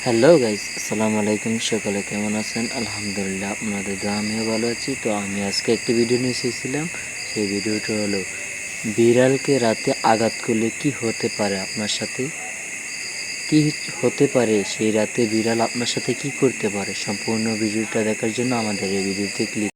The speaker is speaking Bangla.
হ্যালো গাইস, আসসালামু আলাইকুম। সকালে কেমন আছেন? আলহামদুলিল্লাহ, আপনাদের দোয়া আমিও ভালো আছি। তো আমি আজকে একটি ভিডিও নিয়ে এসেছিলাম। সেই ভিডিওটা হলো বিড়ালকে রাতে আঘাত করলে কি হতে পারে, আপনার সাথে কি হতে পারে, সেই রাতে বিড়াল আপনার সাথে কি করতে পারে। সম্পূর্ণ ভিডিওটা দেখার জন্য আমাদের এই ভিডিওতে ক্লিক।